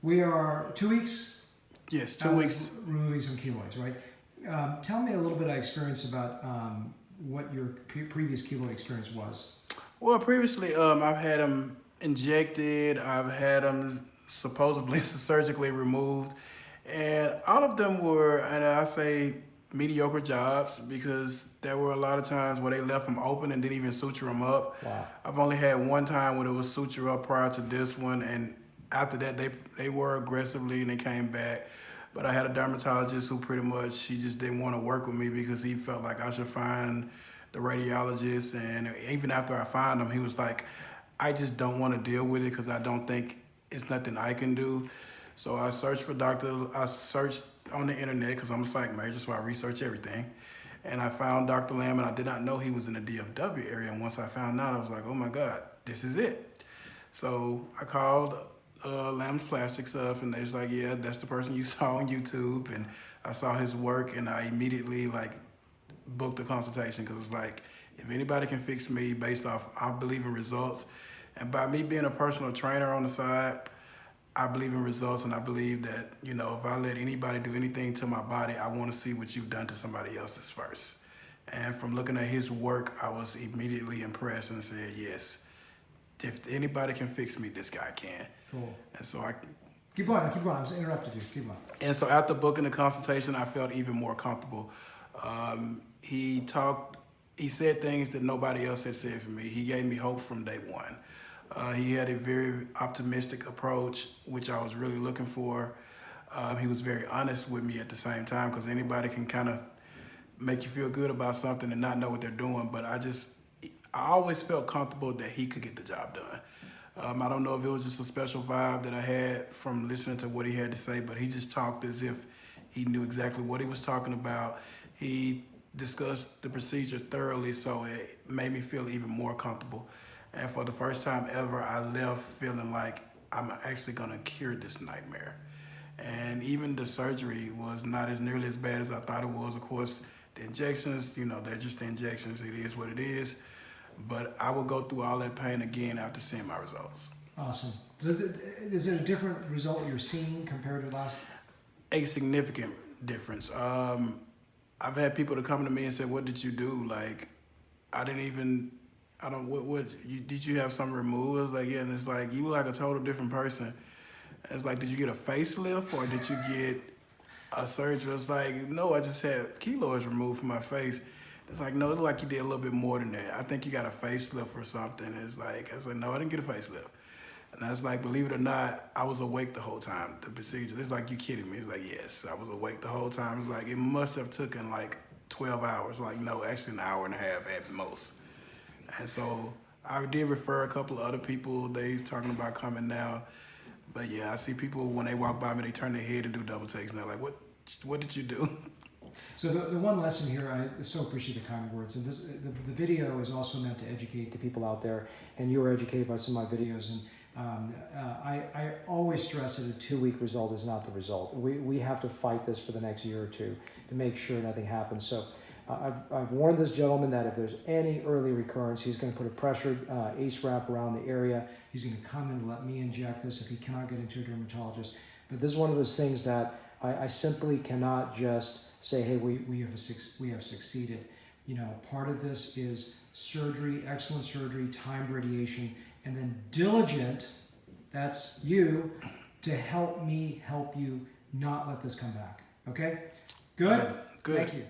We are 2 weeks? Yes, 2 weeks. Removing some keloids, right? Tell me a little bit of experience about what your previous keloid experience was. Well, previously, I've had them injected. I've had them supposedly surgically removed. And all of them were, and I say mediocre jobs, because there were a lot of times where they left them open and didn't even suture them up. Wow. I've only had one time where it was suture up prior to this one, and after that they were aggressively and they came back. But I had a dermatologist who pretty much, he just didn't want to work with me because he felt like I should find the radiologist. And even after I found him, he was like, I just don't want to deal with it because I don't think it's nothing I can do. So I searched for I searched on the internet because I'm a psych major, so I research everything. And I found Dr. Lamb, and I did not know he was in the DFW area. And once I found out, I was like, oh my God, this is it. So I called Lamb's Plastics up, and they was like, yeah, that's the person you saw on YouTube. And I saw his work, and I immediately booked a consultation, because it's like, if anybody can fix me based off, I believe in results. And by me being a personal trainer on the side, I believe in results, and I believe that, if I let anybody do anything to my body, I want to see what you've done to somebody else's first. And from looking at his work, I was immediately impressed and said, yes, if anybody can fix me, this guy can. Cool. And so I... Keep going, I was interrupted you, keep going. And so after booking the consultation, I felt even more comfortable. He said things that nobody else had said for me. He gave me hope from day one. He had a very optimistic approach, which I was really looking for. He was very honest with me at the same time, because anybody can kind of make you feel good about something and not know what they're doing. But I always felt comfortable that he could get the job done. I don't know if it was just a special vibe that I had from listening to what he had to say, but he just talked as if he knew exactly what he was talking about. He discussed the procedure thoroughly, so it made me feel even more comfortable. And for the first time ever, I left feeling like I'm actually gonna cure this nightmare. And even the surgery was not as nearly as bad as I thought it was. Of course, the injections, they're just the injections. It is what it is. But I will go through all that pain again after seeing my results. Awesome. So is it a different result you're seeing compared to last? A significant difference. I've had people to come to me and say, what did you do? Like, did you have something removed? I was like, yeah, and it's like, you look like a total different person. It's like, did you get a facelift or did you get a surgery? It's like, no, I just had keloids removed from my face. It's like, no, it looked like you did a little bit more than that. I think you got a facelift or something. It's like, I was like, no, I didn't get a facelift. And I was like, believe it or not, I was awake the whole time, the procedure. It's like, you kidding me? It's like, yes, I was awake the whole time. It's like, it must have taken like 12 hours. Like, no, actually an hour and a half at most. And so I did refer a couple of other people. They talking about coming now. But yeah, I see people, when they walk by me, they turn their head and do double takes. And they're like, what did you do? So the one lesson here, I so appreciate the kind words. And the video is also meant to educate the people out there. And you were educated by some of my videos. And I always stress that a 2-week result is not the result. We have to fight this for the next year or two to make sure nothing happens. So I've warned this gentleman that if there's any early recurrence, he's going to put a pressured ACE wrap around the area. He's going to come and let me inject this if he cannot get into a dermatologist. But this is one of those things that I simply cannot just say, hey, we have succeeded. Part of this is surgery, excellent surgery, timed radiation, and then diligent, that's you, to help me help you not let this come back. Okay? Good? Good. Thank you.